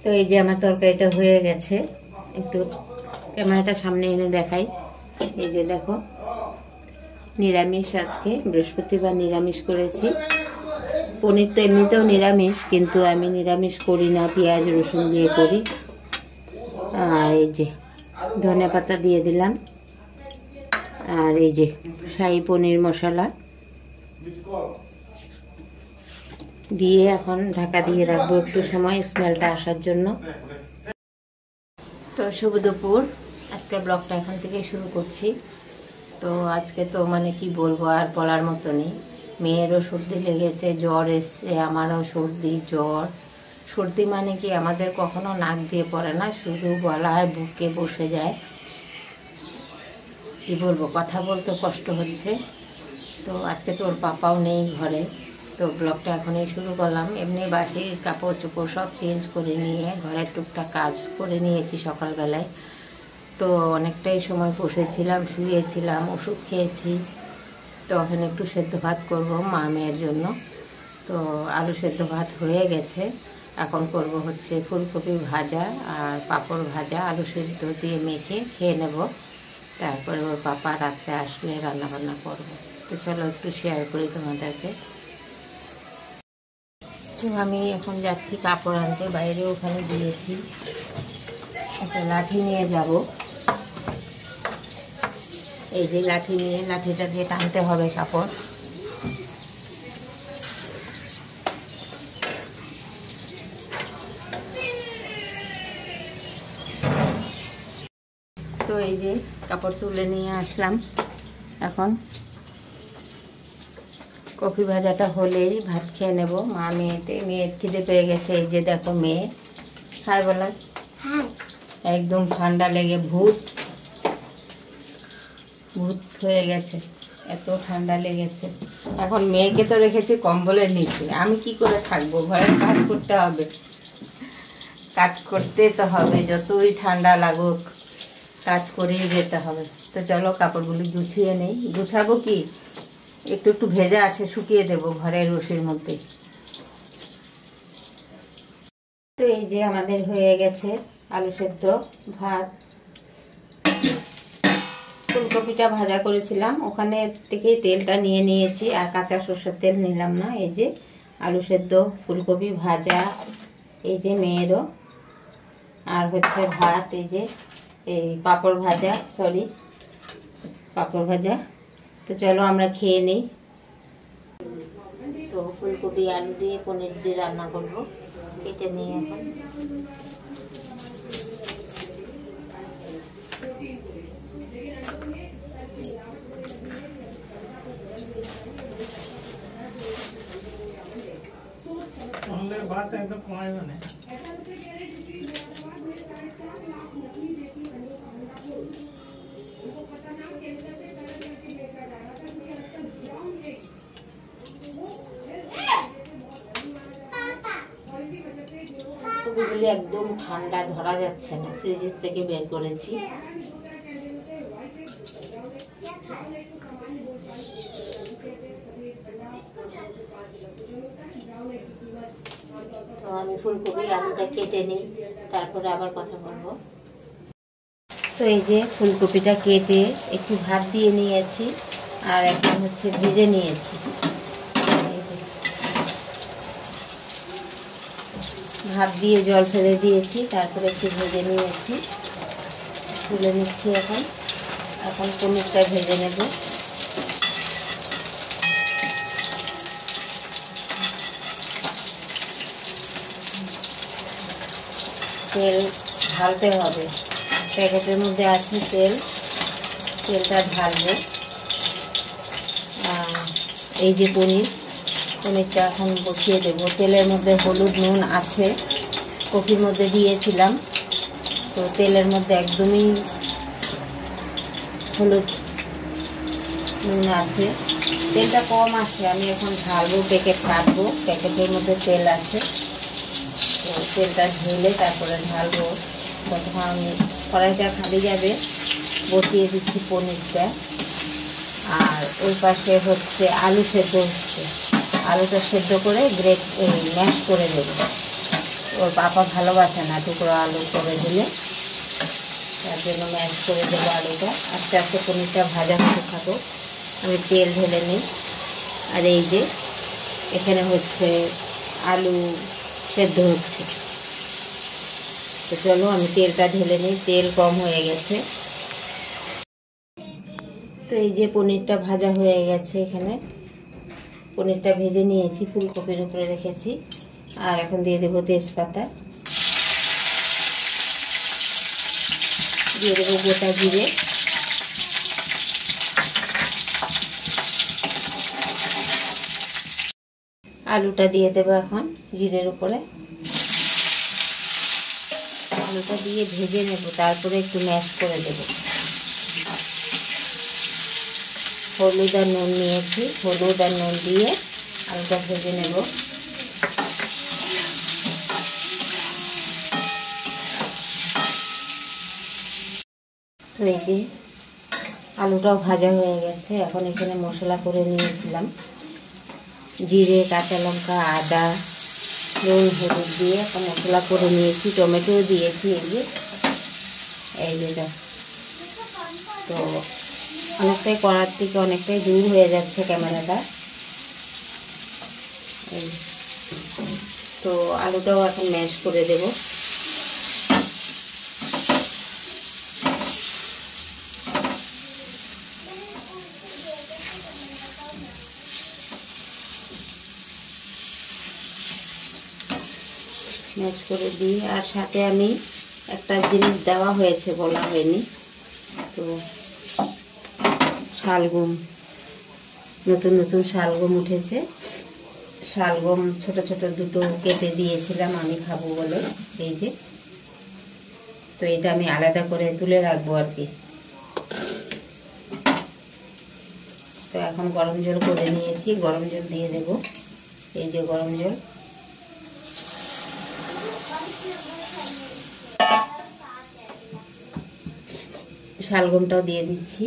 তো এই যে আমার তরকারিটা হয়ে গেছে, একটু ক্যামেরাটা সামনে এনে দেখাই। এই যে দেখো, নিরামিষ, আজকে বৃহস্পতিবার নিরামিষ করেছি। পনির তো এমনিতেও নিরামিষ, কিন্তু আমি নিরামিষ করি না, পেঁয়াজ রসুন দিয়ে করি। আর এই যে ধনে পাতা দিয়ে দিলাম, আর এই যে শাহী পনির মশলা দিয়ে এখন ঢাকা দিয়ে রাখবো একটু সময়, স্মেলটা আসার জন্য। তো শুভ দুপুর, আজকের ব্লগটা এখান থেকে শুরু করছি। তো আজকে তো মানে কি বলবো, আর বলার মতো নেই। মেয়েরও সর্দি লেগেছে, জ্বর এসছে, আমারও সর্দি জ্বর। সর্দি মানে কি আমাদের কখনো নাক দিয়ে পড়ে না, শুধু গলায় বুকে বসে যায়। কি বলবো, কথা বলতে কষ্ট হচ্ছে। তো আজকে তো ওর পাপাও নেই ঘরে, তো ব্লগটা এখনই শুরু করলাম। এমনি বাসি কাপড় চোপড় সব চেঞ্জ করে নিয়ে ঘরের টুকটাক কাজ করে নিয়েছি সকালবেলায়। তো অনেকটাই সময় বসেছিলাম, শুয়েছিলাম, ওষুধ খেয়েছি। তো এখন একটু সেদ্ধ ভাত করবো মা মেয়ের জন্য। তো আলু সেদ্ধ ভাত হয়ে গেছে, এখন করব হচ্ছে ফুলকপি ভাজা আর পাঁপড় ভাজা, আলু সেদ্ধ দিয়ে মেখে খেয়ে নেব। তারপরে ওর পাপা রাত্রে আসলে রান্নাবান্না করবো। তো চলো একটু শেয়ার করি তোমাদেরকে। তো আমি এখন যাচ্ছি কাপড় আনতে, বাইরে ওখানে দিয়েছি। একটা লাঠি নিয়ে যাব, এই যে লাঠি নিয়ে, লাঠিটা দিয়ে টানতে হবে কাপড়। তো এই যে কাপড় তুলে নিয়ে আসলাম। এখন কফি ভাজাটা হলেই ভাত খেয়ে নেব মা মেয়েতে। মেয়ের খিদে পেয়ে গেছে, এই যে দেখো মেয়ে। হাই বলো। হাই। একদম ঠান্ডা লেগে ভূত ভূত হয়ে গেছে, এত ঠান্ডা লেগেছে। এখন মেয়েকে তো রেখেছি কম্বলের নিচে, আমি কি করে থাকবো? ঘরের কাজ করতে হবে, কাজ করতে তো হবে, যতই ঠান্ডা লাগুক কাজ করেই যেতে হবে। তো চলো কাপড়গুলি গুছিয়ে নেই। গুছাবো কি, একটু একটু ভেজা আছে, শুকিয়ে দেবো ঘরের রশির মধ্যে। তো এই যে আমাদের হয়ে গেছে আলু সেদ্ধ ভাত। ফুলকপিটা ভাজা করেছিলাম, ওখানে থেকেই তেলটা নিয়ে নিয়েছি, আর কাঁচা সরষের তেল নিলাম না। এই যে আলু সেদ্ধ, ফুলকপি ভাজা, এই যে মেয়েরও, আর হচ্ছে ভাত, এই যে এই পাঁপড় ভাজা, পাঁপড় ভাজা। তো চলো আমরা খেয়ে নিই। তো ফুলকপি আলু দিয়ে পনির দিয়ে রান্না করবো, কেটে নিই এখন। बात एकदम कमाएगा नहीं। কপিগুলি একদম ঠান্ডা, ধরা যাচ্ছে না, ফ্রিজ থেকে বের করেছি। তো আমি ফুলকপি আলুটা কেটে নিই, তারপরে আবার কথা বলবো। তো এই যে ফুলকপিটা কেটে একটু ভাত দিয়ে নিয়েছি, আর এখন হচ্ছে ভেজে নিয়েছি। ভাত দিয়ে জল ফেলে দিয়েছি, তারপরে একটু ভেজে নিয়েছি, তুলে নিচ্ছি। এখন পনিরটা ভেজে নেব। তেল ঢালতে হবে, প্যাকেটের মধ্যে আছে তেল, তেলটা ঢালবো। এই যে পনিরটা এখন বসিয়ে দেবো। তেলের মধ্যে হলুদ নুন আছে, কফির মধ্যে দিয়েছিলাম, তো তেলের মধ্যে একদমই হলুদ নুন আছে, তেলটা কম আছে। আমি এখন ঢালবো, প্যাকেট কাটবো, প্যাকেটের মধ্যে তেল আছে। তো তেলটা ঢেলে তারপরে ঢালবো। তখন কড়াইটা খালি যাবে, বসিয়ে দিচ্ছি পনিরটা। আর ওই পাশে হচ্ছে আলু সেদ্ধ হচ্ছে, আলুটা সেদ্ধ করে ম্যাশ করে দেবো। ওর পাপা ভালোবাসে না টুকরো আলু করে দিলে, তার জন্য ম্যাশ করে দেবো আলুটা। আস্তে আস্তে পনিরটা ভাজা হতে থাকুক, আমি তেল ঢেলে নিই। আর এই যে এখানে হচ্ছে আলু সেদ্ধ হচ্ছে, তো চলো আমি তেলটা ঢেলে নিই। তেল কম হয়ে গেছে। তো এই যে পনিরটা ভাজা হয়ে গেছে, এখানে পনিরটা ভেজে নিয়েছি, ফুলকপির উপরে রেখেছি। আর এখন দিয়ে দেবো তেজপাতা, দিয়ে দেবো গোটা জিরে, আলুটা দিয়ে দেবো এখন জিরের উপরে। আলুটা দিয়ে ভেজে নেব, তারপরে একটু ম্যাশ করে দেব। হলুদ আর নুন নিয়েছি, হলুদ আর নুন দিয়ে আলুটা ভেজে নেব। তো এই যে আলুটাও ভাজা হয়ে গেছে। এখন এখানে মশলা করে নিয়েছিলাম, জিরে, কাঁচা লঙ্কা, আদা, নুন, হলুদ দিয়ে একটা মশলা করে নিয়েছি। টমেটোও দিয়েছি। এই যে তো অনেকটাই কড়ার থেকে অনেকটাই দূর হয়ে যাচ্ছে ক্যামেরাটা। তো আলুটাও এখন ম্যাশ করে দেব। ম্যাশ করে দিই। আর সাথে আমি একটা জিনিস দেওয়া হয়েছে, বলা হয়নি, তো শালগম, নতুন নতুন শালগম উঠেছে। শালগম ছোট ছোট দুটো কেটে দিয়েছিলাম আমি খাবো বলে। এই যে, তো এটা আমি আলাদা করে তুলে রাখবো আর কি। তো এখন গরম জল করে নিয়েছি, গরম জল দিয়ে দেব। এই যে গরম জল, শালগমটাও দিয়ে দিচ্ছি।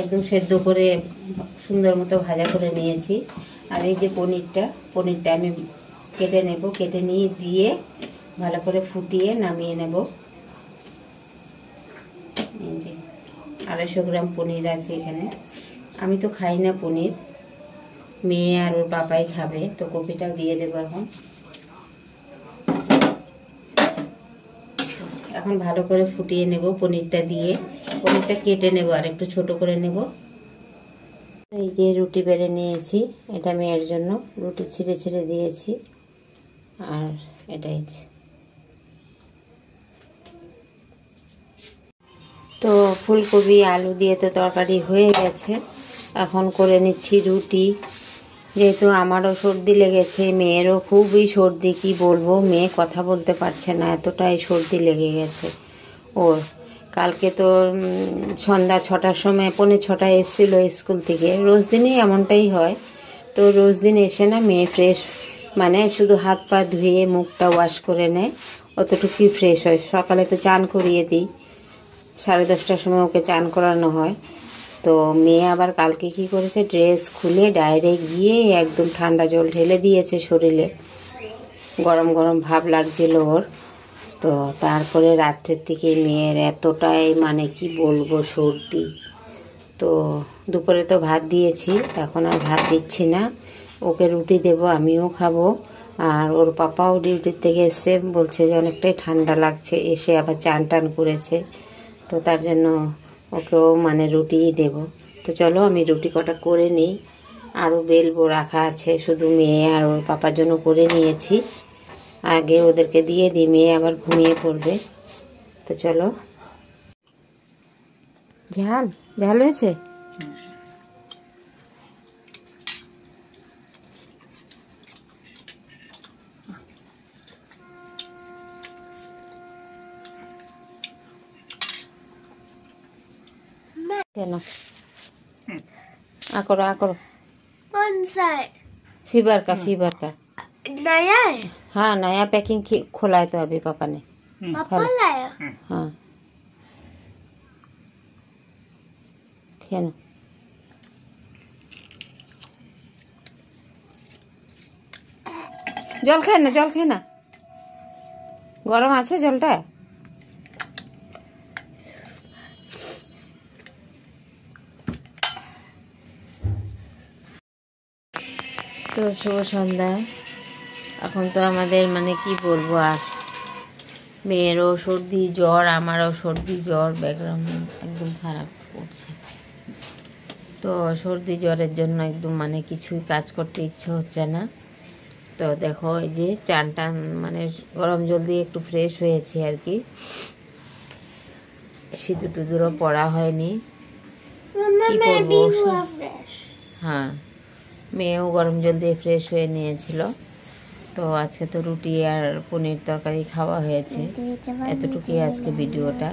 একদম সেদ্ধ করে সুন্দর মতো ভাজা করে নিয়েছি। আর এই যে পনিরটা আমি কেটে নেব, কেটে নিয়ে দিয়ে ভালো করে ফুটিয়ে নামিয়ে নেব। এই যে 250 গ্রাম পনির আছে এখানে। আমি তো খাই না পনির, মেয়ে আর ওর পাপাই খাবে। তো কপিটাও দিয়ে দেবো এখন ভালো করে ফুটিয়ে নেব পনিরটা দিয়ে। পনিরটা কেটে নেব আর একটু ছোট করে নেব। এই যে রুটি বেড়ে নিয়েছি, এটা মেয়ের জন্য রুটি ছিঁড়ে ছিঁড়ে দিয়েছি। আর এটাই তো ফুলকপি আলু দিয়ে তো তরকারি হয়ে গেছে। এখন করে নিচ্ছি রুটি। যেহেতু আমারও সর্দি লেগেছে, মেয়েরও খুবই সর্দি, কি বলবো, মেয়ে কথা বলতে পারছে না, এতটাই সর্দি লেগে গেছে ওর। কালকে তো সন্ধ্যা 6টার সময়, 5:45 এসেছিলো স্কুল থেকে। রোজ দিনই এমনটাই হয়। তো রোজ দিন এসে না মেয়ে ফ্রেশ, মানে শুধু হাত পা ধুয়ে মুখটা ওয়াশ করে নেয়, অতটুকুই ফ্রেশ হয়। সকালে তো চান করিয়ে দিই, 10:30টার সময় ওকে চান করানো হয়। তো মেয়ে আবার কালকে কি করেছে, ড্রেস খুলে ডাইরেক্ট গিয়ে একদম ঠান্ডা জল ঢেলে দিয়েছে শরীরে। গরম গরম ভাব লাগছিল ওর। তো তারপরে রাত্রের থেকে মেয়ের এতটাই, মানে কি বলবো, সর্দি। তো দুপুরে তো ভাত দিয়েছি, এখন আর ভাত দিচ্ছি না, ওকে রুটি দেব, আমিও খাবো। আর ওর পাপাও ডিউটির থেকে এসে বলছে যে অনেকটাই ঠান্ডা লাগছে, এসে আবার চান টান করেছে, তো তার জন্য ওকেও মানে রুটিই দেব। তো চলো আমি রুটি কটা করে নিই, আরও বেলবো, রাখা আছে, শুধু মেয়ে আর ওর পাপার জন্য করে নিয়েছি। আগে ওদেরকে দিয়ে দিই, মেয়ে আবার ঘুমিয়ে পড়বে। তো চলো। ঝাল ঝাল হয়েছে? কেন আকरो আকरो कौन सा है? फीवर का नया है? हाँ, नया पैकिंग खोला है तो अभी पापा ने। पापा लाया? हाँ, खेलो। जल खाए ना গরম আছে জলটা? তো শুভ সন্ধ্যা। এখন তো আমাদের মানে কি বলবো আর, মেয়েরও সর্দি জ্বর, আমারও সর্দি জ্বর, ব্যাকগ্রাউন্ড একদম খারাপ করছে। তো সর্দি জ্বরের জন্য একদম মানে কিছুই কাজ করতে ইচ্ছে হচ্ছে না। তো দেখো এই যে চান টান মানে গরম জল দিয়ে একটু ফ্রেশ হয়েছে আর কি, সিঁদুর টুদুরও পড়া হয়নি। Mama, কি maybe করবো? you are fresh. হ্যাঁ, মেয়েও গরম জল দিয়ে ফ্রেশ হয়ে নিয়েছিল। তো আজকে তো রুটি আর পনির তরকারি খাওয়া হয়েছে। এতটুকুই আজকে ভিডিওটা,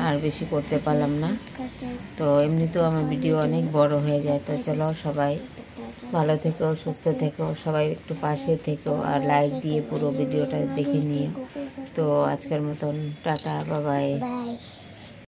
আর বেশি করতে পারলাম না। তো এমনিতেও আমার ভিডিও অনেক বড় হয়ে যায়। তো চলো সবাই ভালো থেকো, সুস্থ থেকো, সবাই একটু পাশে থেকো আর লাইক দিয়ে পুরো ভিডিওটা দেখে নিও। তো আজকের মতন টাটা, বাই বাই। Bye.